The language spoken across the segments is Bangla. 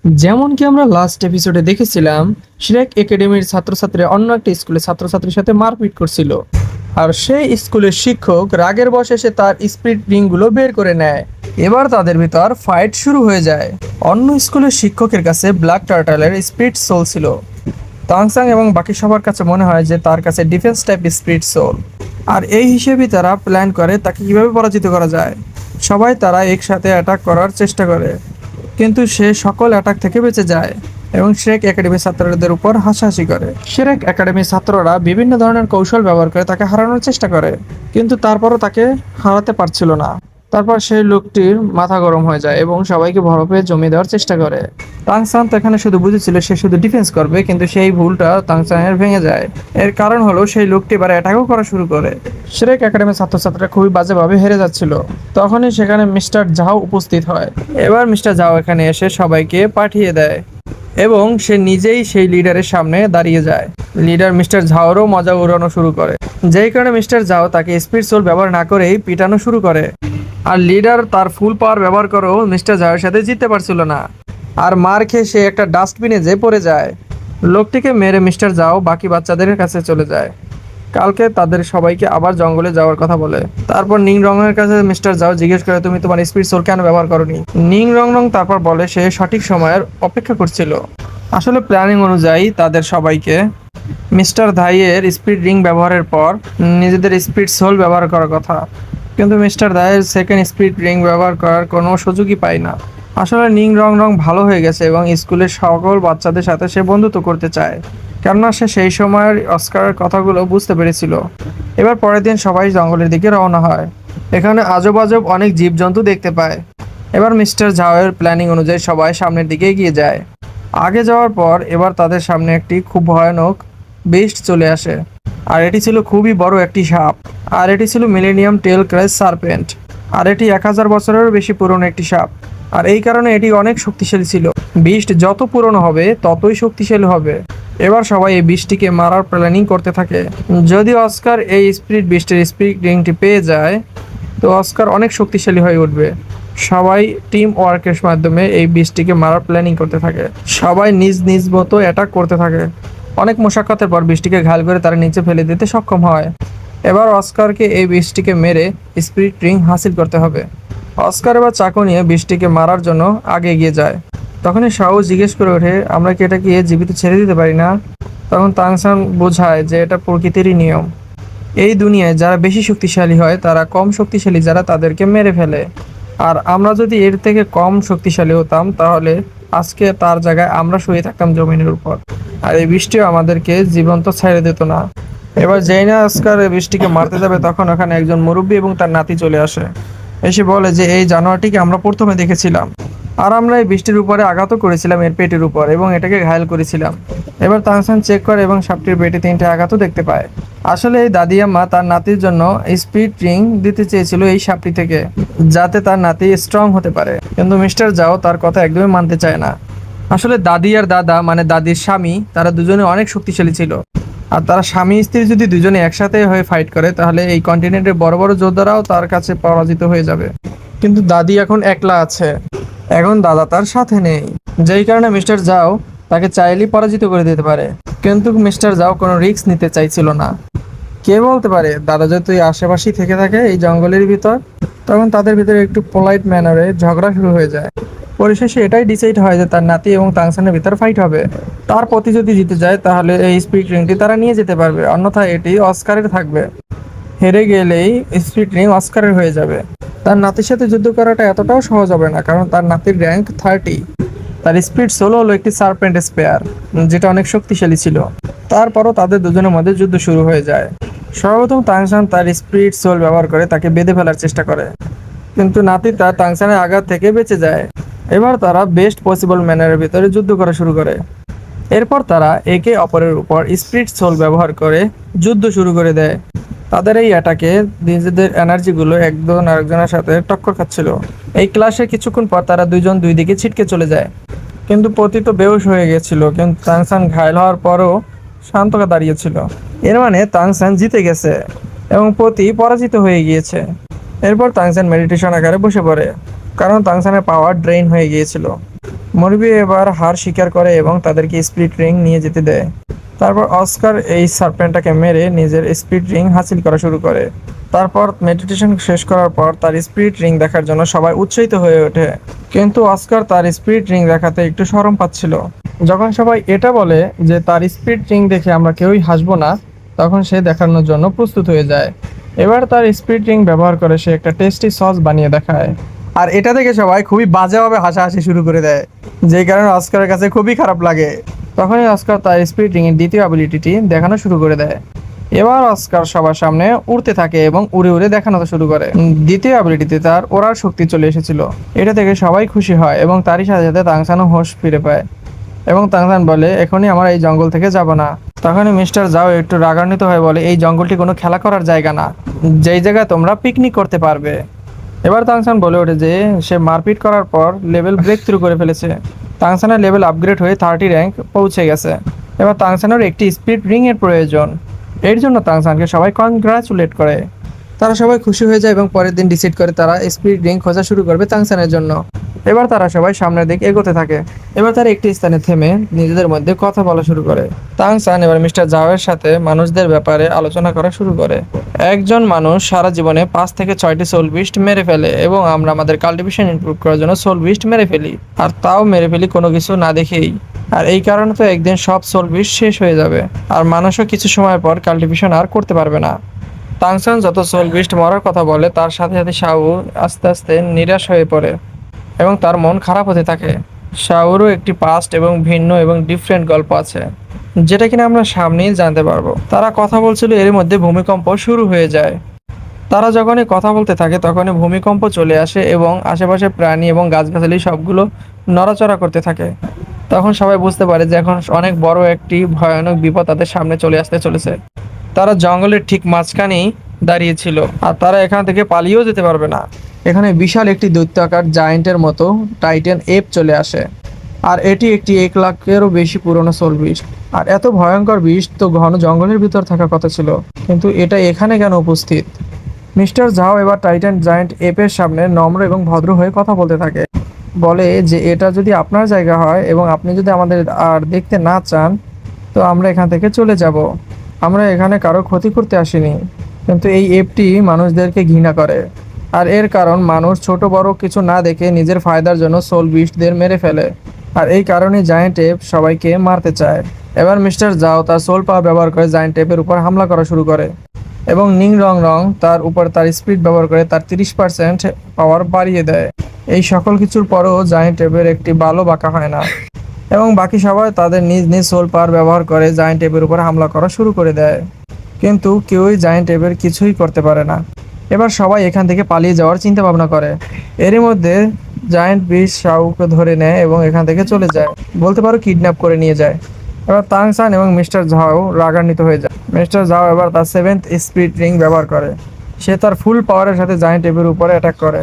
যেমন কি আমরা লাস্ট এপিসোডে দেখেছিলাম, শ্রেক একাডেমির ছাত্রছাত্রীরা অন্য একটা স্কুলের ছাত্রছাত্রীর সাথে মারপিট করছিল। আর সেই স্কুলের শিক্ষক রাগের বশে সে তার স্পিরিট রিংগুলো বের করে নেয়। এবার তাদের ভিতর ফাইট শুরু হয়ে যায়। অন্য স্কুলের শিক্ষকের কাছে ব্ল্যাক টার্টলের স্পিরিট সোল ছিল। তাংসাং এবং বাকি সবার কাছে মনে হয় যে তার কাছে ডিফেন্স টাইপ স্পিরিট সোল। আর এই হিসেবেই তারা প্ল্যান করে তাকে কিভাবে পরাজিত করা যায়। সবাই তারা একসাথে অ্যাটাক করার চেষ্টা করে, কিন্তু সে সকল অ্যাটাক থেকে বেঁচে যায় এবং শ্রেক একাডেমির ছাত্রদের উপর হাসাহাসি করে। শ্রেক একাডেমির ছাত্ররা বিভিন্ন ধরনের কৌশল ব্যবহার করে তাকে হারানোর চেষ্টা করে, কিন্তু তারপরও তাকে হারাতে পারছিল না। তারপর সেই লোকটির মাথা গরম হয়ে যায় এবং সবাইকে বরফে জমিয়ে দেওয়ার চেষ্টা করে। তাংসান তো এখানে শুধু বুঝেছিল সে শুধু ডিফেন্স করবে, কিন্তু সেই ভুলটা তাংসানের ভেঙে যায়। এর কারণ হলো সেই লোকটি এবার অ্যাটাকও করা শুরু করে। শ্রেক একাডেমির ছাত্রছাত্রীরা খুবই বাজেভাবে হেরে যাচ্ছিল। তখনই সেখানে মিস্টার ঝাও উপস্থিত হয়। এবার মিস্টার ঝাও এখানে এসে সবাইকে পাঠিয়ে দেয় এবং সে নিজেই সেই লিডারের সামনে দাঁড়িয়ে যায়। লিডার মিস্টার ঝাওরও মজা উড়ানো শুরু করে, যেই কারণে মিস্টার ঝাও তাকে স্পিড সোল ব্যবহার না করেই পিটানো শুরু করে। আর লিডার তার ফুল পাওয়ার ব্যবহার করেও মিস্টার ঝাওয়ের সাথে জিততে পারছিল না। আর মার খেয়ে সে একটা ডাস্টবিনে যে পড়ে যায়। লোকটিকে মেরে মিস্টার ঝাও বাকি বাচ্চাদের কাছে চলে যায়। কালকে তাদের সবাইকে আবার জঙ্গলে যাওয়ার কথা বলে। তারপর নিং রংয়ের কাছে মিস্টার ঝাও জিজ্ঞেস করে, তুমি তোমার স্পিড সোল কেন ব্যবহার করনি? নিং রং তারপর বলে সে সঠিক সময়ের অপেক্ষা করছিল। আসলে প্ল্যানিং অনুযায়ী তাদের সবাইকে মিস্টার ধাইয়ের স্পিড রিং ব্যবহারের পর নিজেদের স্পিড সোল ব্যবহার করার কথা, কিন্তু মিস্টার ধাইয়ের সেকেন্ড স্পিড রিং ব্যবহার করার কোনো সুযোগই পায় না। আসলে নিং রং ভালো হয়ে গেছে এবং স্কুলের সকল বাচ্চাদের সাথে সে বন্ধুত্ব করতে চায়, কেননা সে সেই সময়ের অস্কারের কথাগুলো বুঝতে পেরেছিল। এবার পরের দিন সবাই জঙ্গলের দিকে রওনা হয়। এখানে আজব আজব অনেক জীবজন্তু দেখতে পায়। এবার মিস্টার ঝাওয়ের প্ল্যানিং অনুযায়ী সবাই সামনের দিকে এগিয়ে যায়। আগে যাওয়ার পর এবার তাদের সামনে একটি খুব ভয়ানক বেস্ট চলে আসে। আর এটি ছিল খুবই বড় একটি সাপ। আর এটি ছিল মিলেনিয়াম টেল ক্রাইস সার্পেন্ট। আর এটি 1000 বছরেরও বেশি পুরনো একটি সাপ। আর এই কারণে এটি অনেক শক্তিশালী ছিল। বিস্ট যত পুরনো হবে ততই শক্তিশালী হবে। এবার সবাই এই বিস্টটিকে মারার প্ল্যানিং করতে থাকে। যদি অস্কার এই স্পিরিট বিস্টের স্পিরিট রিংটি পেয়ে যায়, তো অস্কার অনেক শক্তিশালী হয়ে উঠবে। সবাই টিম ওয়ার্কের মাধ্যমে এই বিস্টটিকে মারার প্ল্যানিং করতে থাকে। সবাই নিজ নিজ মতো অ্যাটাক করতে থাকে। অনেক মশাক্কতের পর বৃষ্টিকে ঘাল করে তারা নিচে ফেলে দিতে সক্ষম হয়। এবার অস্কারকে এই বৃষ্টিকে মেরে স্পিরিট রিং হাসিল করতে হবে। অস্কার এবার চাকু নিয়ে বৃষ্টিকে মারার জন্য আগে এগিয়ে যায়। তখনই শাও জিজ্ঞেস করে ওঠে, আমরা কি এটাকে জীবিত ছেড়ে দিতে পারি না? তখন তাংসান বোঝায় যে এটা প্রকৃতিরই নিয়ম। এই দুনিয়ায় যারা বেশি শক্তিশালী হয় তারা কম শক্তিশালী যারা তাদেরকে মেরে ফেলে। আর আমরা যদি এর থেকে কম শক্তিশালী হতাম তাহলে আজকে তার জায়গায় আমরা শুয়ে থাকতাম জমিনের উপর, আর এই বৃষ্টিও আমাদেরকে জীবন্ত ছেড়ে দিত না। এবার যেই না অস্কার এই বৃষ্টিকে মারতে যাবে তখন ওখানে একজন মুরব্বী এবং তার নাতি চলে আসে। এসে বলে যে এই জানোয়ারটিকে আমরা প্রথমে দেখেছিলাম, আর আমরা এই বৃষ্টির উপরে আঘাতও করেছিলাম এর পেটের উপর এবং এটাকে ঘায়েল করেছিলাম। এবার তাংসান চেক করে এবং সাপটির পেটে 3টে আঘাতও দেখতে পায়। আসলে এই দাদিয়াম্মা তার নাতির জন্য স্পিড রিং দিতে চেয়েছিল এই সাপটি থেকে, যাতে তার নাতি স্ট্রং হতে পারে, কিন্তু মিস্টার জাও তার কথা একদমই মানতে চায় না। আসলে দাদি আর দাদা মানে দাদির স্বামী তারা দুজনে অনেক শক্তিশালী ছিল। আর তারা স্বামী স্ত্রী যদি দুজনে একসাথে হয়ে ফাইট করে তাহলে এই কন্টিনেন্টের বড় বড় যোদ্ধারাও তার কাছে পরাজিত হয়ে যাবে। কিন্তু দাদি এখন একলা আছে, এখন দাদা তার সাথে নেই, যেই কারণে মিস্টার জাও তাকে চাইলেই পরাজিত করে দিতে পারে। কিন্তু মিস্টার জাও কোনো রিস্ক নিতে চাইছিল না। কে বলতে পারে দাদা যদি আশেপাশেই থেকে থাকে এই জঙ্গলের ভিতর, তখন তাদের ভিতরে একটু পোলাইট ম্যানারে ঝগড়া শুরু হয়ে যায়। পরিশেষে এটাই ডিসাইড হয় যে তার নাতি এবং তাংসানের ভিতর ফাইট হবে। তার প্রতি যদি জিতে যায় তাহলে এই স্পিড রিংটি তারা নিয়ে যেতে পারবে, অন্যথায় এটি অস্কারের থাকবে। হেরে গেলেই স্পিড রিং অস্কারের হয়ে যাবে। তার নাতির সাথে যুদ্ধ করাটা এতটাও সহজ হবে না, কারণ তার নাতির র্যাঙ্ক 30। তার স্পিড সোল হলো একটি সার্পেন্ট স্পেয়ার, যেটা অনেক শক্তিশালী ছিল। তারপরও তাদের দুজনের মধ্যে যুদ্ধ শুরু হয়ে যায়। সর্বপ্রথম তাংসান তার স্পিড সোল ব্যবহার করে তাকে বেঁধে ফেলার চেষ্টা করে, কিন্তু নাতি তার তাংসানের আঘাত থেকে বেঁচে যায়। এবার তারা বেস্ট পসিবল ম্যানারের ভিতরে যুদ্ধ করা শুরু করে। এরপর তারা একে অপরের উপর স্পিড সোল ব্যবহার করে যুদ্ধ শুরু করে দেয়। তাদের এই অ্যাটাকে নিজেদের এনার্জিগুলো একজন আরেকজনের সাথে টক্কর খাচ্ছিল। এই ক্লাসে কিছুক্ষণ পর তারা দুইজন দুই দিকে ছিটকে চলে যায়, কিন্তু পতি তো বেহুশ হয়ে গেছিল, কিন্তু তাংসান ঘায়ল হওয়ার পরও শান্তকা দাঁড়িয়েছিল। এর মানে তাংসান জিতে গেছে এবং পতি পরাজিত হয়ে গিয়েছে। এরপর তাংসান মেডিটেশন আকারে বসে পড়ে, কারণ তাংসানের পাওয়ার ড্রেন হয়ে গিয়েছিল। মরবি এবার হার স্বীকার করে এবং তাদেরকে স্পিরিট রিং নিয়ে যেতে দেয়। তারপর অস্কার এই সার্পেন্টটাকে মেরে নিজের স্পিরিট রিং হাসিল করা শুরু করে। তারপর মেডিটেশন শেষ করার পর তার স্পিরিট রিং দেখার জন্য সবাই উৎসাহিত হয়ে ওঠে, কিন্তু অস্কার তার স্পিরিট রিং দেখাতে একটু শরম পাচ্ছিল। যখন সবাই এটা বলে যে তার স্পিরিট রিং দেখে আমরা কেউই হাসবো না, তখন সে দেখানোর জন্য প্রস্তুত হয়ে যায়। এবার তার স্পিরিট রিং ব্যবহার করে সে একটা টেস্টি সস বানিয়ে দেখায়, আর এটা থেকে সবাই খুবই বাজেভাবে হাসাহাসি শুরু করে দেয়, যে কারণে অস্কারের কাছে খুবই খারাপ লাগে। তখনই অস্কার তার স্পিরিট রিং এর দ্বিতীয় অ্যাবিলিটিটি দেখানো শুরু করে দেয়। এবার অস্কার সবার সামনে উড়তে থাকে এবং উড়ে উড়ে দেখানো শুরু করে। দ্বিতীয় অ্যাবিলিটিতে তার ওড়ার শক্তি চলে এসেছিল। এটা থেকে সবাই খুশি হয় এবং তারই সাথে সাথে তাংসানও হোশ ফিরে পায় এবং তাংসান বলে এখনই আমরা এই জঙ্গল থেকে যাব না। তখনই মিস্টার জাও একটু রাগান্বিত হয়ে বলে এই জঙ্গলটি কোনো খেলা করার জায়গা না, যেই জায়গায় তোমরা পিকনিক করতে পারবে। এবার তাংসান বলে ওঠে যে সে মারপিট করার পর লেভেল ব্রেক থ্রু করে ফেলেছে। তাংসানের লেভেল আপগ্রেড হয়ে 30 র্যাঙ্ক পৌঁছে গেছে। এবার তাংসানের একটি স্পিরিট রিং এর প্রয়োজন। এর জন্য তাংসানকে সবাই কনগ্রাচুলেট করে। তারা সবাই খুশি হয়ে যায় এবং পরের দিন ডিসাইড করে তারা স্পিরিট রিং খোঁজা শুরু করবে তাংসানের জন্য। এবার তারা সবাই সামনের দিকে এগোতে থাকে। এবার তারা একটি স্থানে থেমে নিজেদের মধ্যে কথা বলা শুরু করে। তাংসান এবার মিস্টার জাওয়ের সাথে মানুষদের ব্যাপারে আলোচনা করা শুরু করে। একজন মানুষ সারা জীবনে 5 থেকে 6টি সোল বিস্ট মেরে ফেলে এবং আমরা আমাদের কাল্টিভেশন ইমপ্রুভ করার জন্য সোল বিস্ট মেরে ফেলি, আর তাও মেরে ফেলি কোনো কিছু না দেখেই। আর এই কারণে তো একদিন সব সোল বিস্ট শেষ হয়ে যাবে, আর মানুষও কিছু সময় পর কাল্টিভেশন আর করতে পারবে না। তাংসান যত সোল বিস্ট মরার কথা বলে তার সাথে সাথে শাও আস্তে আস্তে নিরাশ হয়ে পড়ে এবং তার মন খারাপ হতে থাকে। শাওরও একটি পাস্ট এবং ভিন্ন এবং ডিফারেন্ট গল্প আছে, যেটা কিনা আমরা সামনেই জানতে পারবো। তারা কথা বলছিল, এর মধ্যে ভূমিকম্প শুরু হয়ে যায়। তারা যখনই কথা বলতে থাকে তখনই ভূমিকম্প চলে আসে এবং আশেপাশে প্রাণী এবং গাছগাছালি সবগুলো নড়াচড়া করতে থাকে। তখন সবাই বুঝতে পারে যে এখন অনেক বড় একটি ভয়ানক বিপদ তাদের সামনে চলে আসতে চলেছে। তারা জঙ্গলের ঠিক মাঝখানেই দাঁড়িয়েছিল, আর তারা এখান থেকে পালিয়েও যেতে পারবে না। এখানে বিশাল একটি দৈত্যাকার জায়েন্টের মতো টাইটান এপ চলে আসে, আর এটি একটি 1 লাখেরও বেশি পুরনো সোল বিস্ট। আর এত ভয়ঙ্কর বিস্ট তো ঘন জঙ্গলের ভিতর থাকার কথা ছিল, কিন্তু এটা এখানে কেন উপস্থিত? মিস্টার ঝাও এবার টাইটান জায়েন্ট এপের সামনে নম্র এবং ভদ্র হয়ে কথা বলতে থাকে। বলে যে এটা যদি আপনার জায়গা হয় এবং আপনি যদি আমাদের আর দেখতে না চান, তো আমরা এখান থেকে চলে যাব। আমরা এখানে কারো ক্ষতি করতে আসিনি, কিন্তু এই এপটি মানুষদেরকে ঘৃণা করে, আর এর কারণ মানুষ ছোট বড় কিছু না দেখে নিজের ফায়দার জন্য সোল বিস্টদের মেরে ফেলে, আর এই কারণেই জায়েন্ট এপ সবাইকে মারতে চায়। এবার মিস্টার জাও তার সোল পাওয়ার ব্যবহার করে জায়েন্ট এপের উপর হামলা করা শুরু করে এবং নিং রং রং তার উপর তার স্পিড ব্যবহার করে তার 30% পাওয়ার বাড়িয়ে দেয়। এই সকল কিছুর পরেও জায়েন্ট এপের একটি বালও বাঁকা হয় না এবং বাকি সবাই তাদের নিজ নিজ সোল পাওয়ার ব্যবহার করে জায়েন্ট এপের উপর হামলা করা শুরু করে দেয়, কিন্তু কেউই জায়েন্ট এপের কিছুই করতে পারে না। এবার সবাই এখান থেকে পালিয়ে যাওয়ার চিন্তা ভাবনা করে। এরই মধ্যে জায়েন্ট বিস্ট শাওকে ধরে নেয় এবং এখান থেকে চলে যায়, বলতে পারো কিডন্যাপ করে নিয়ে যায়। এবার তাংসান এবং মিস্টার ঝাও রাগান্বিত হয়ে যায়। মিস্টার ঝাও এবার তার 7th স্পিরিট রিং ব্যবহার করে। সে তার ফুল পাওয়ারের সাথে জায়েন্ট এপের উপরে অ্যাটাক করে,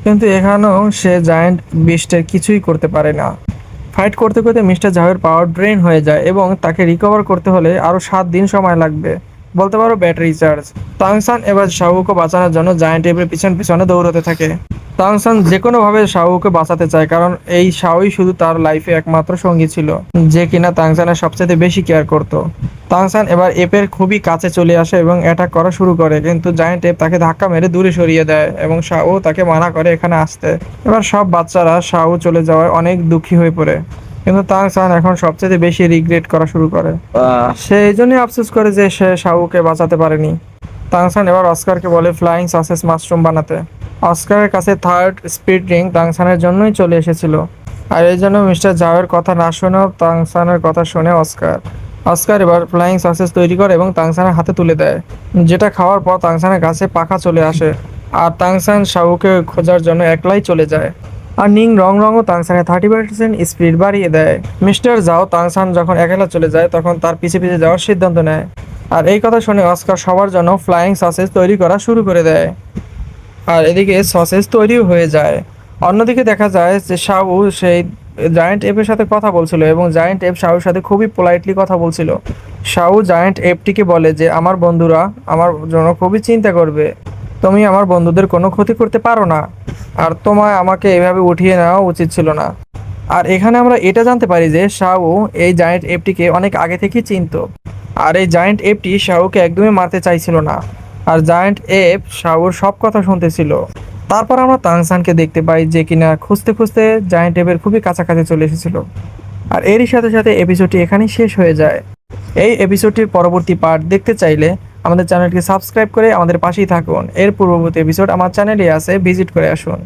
কিন্তু এখানেও সে জায়েন্ট বিস্টের কিছুই করতে পারে না। ফাইট করতে করতে মিস্টার ঝাওয়ের পাওয়ার ড্রেন হয়ে যায় এবং তাকে রিকভার করতে হলে আরও 7 দিন সময় লাগবে, বলতে পারো ব্যাটারি চার্জ। তাংসান এবার শাওকে বাঁচানোর জন্য জায়েন্ট এপের পিছনে দৌড়াতে থাকে। তাংসান যে কোনোভাবে শাওকে বাঁচাতে চায়, কারণ এই শাওই শুধু তার লাইফে একমাত্র সঙ্গী ছিল যে কিনা তাংসানের সবচেয়ে বেশি কেয়ার করত। তাংসান এবার এপের খুবই কাছে চলে আসে এবং অ্যাটাক করা শুরু করে, কিন্তু জায়েন্ট এপ তাকে ধাক্কা মেরে দূরে সরিয়ে দেয় এবং শাও তাকে মানা করে এখানে আসতে। এবার সব বাচ্চারা শাও চলে যাওয়ায় অনেক দুঃখী হয়ে পড়ে, কিন্তু তাংসান এখন সবচেয়ে বেশি রিগ্রেট করা শুরু করে। সে এই জন্যই আফসোস করে যে সে শাওকে বাঁচাতে পারেনি। তাংসান এবার অস্কারকে বলে ফ্লাইং সসেস মাশরুম বানাতে। অস্কারের কাছে 3rd স্পিড রিং তাংসানের জন্যই চলে এসেছিল, আর এই জন্য মিস্টার জাওয়ের কথা না শুনেও তাংসানের কথা শুনে অস্কার এবার ফ্লাইং সসেস তৈরি করে এবং তাংসানের হাতে তুলে দেয়, যেটা খাওয়ার পর তাংসানের কাছে পাখা চলে আসে, আর তাংসান শাওকে খোঁজার জন্য একলাই চলে যায়। আর নিং রংও তাংসানের 30% স্পিড বাড়িয়ে দেয়। মিস্টার জাও তাংসান যখন একলা চলে যায় তখন তার পিছে পিছে যাওয়ার সিদ্ধান্ত নেয়, আর এই কথা শুনে অস্কার সবার জন্য ফ্লাইং সসেস তৈরি করা শুরু করে দেয়, আর এদিকে সসেস তৈরিও হয়ে যায়। অন্যদিকে দেখা যায় যে শাও সেই জায়েন্ট এপের সাথে কথা বলছিল এবং জায়েন্ট এপ শাওর সাথে খুবই পোলাইটলি কথা বলছিল। শাও জায়েন্ট এপটিকে বলে যে আমার বন্ধুরা আমার জন্য খুবই চিন্তা করবে তুমি আমার বন্ধুদের কোনো ক্ষতি করতে পারো না, আর তোমায় আমাকে এভাবে উঠিয়ে নেওয়া উচিত ছিল না। আর এখানে আমরা এটা জানতে পারি যে শাও এই জায়েন্ট এপটিকে অনেক আগে থেকেই চিনতো, আর এই জায়েন্ট এপটি শাওকে একদমই মারতে চাইছিল না, আর জায়েন্ট এপ শাওর সব কথা শুনতেছিল। তারপর আমরা তাংসানকে দেখতে পাই যে কিনা খুঁজতে খুঁজতে জায়েন্ট এপের খুবই কাছাকাছি চলে এসেছিল। আর এরই সাথে সাথে এপিসোডটি এখানেই শেষ হয়ে যায়। এই এপিসোডটির পরবর্তী পার্ট দেখতে চাইলে আমাদের চ্যানেলটি সাবস্ক্রাইব করে আমাদের পাশেই থাকুন। এর পূর্ববর্তী এপিসোড আমার চ্যানেলে আছে, ভিজিট করে আসুন।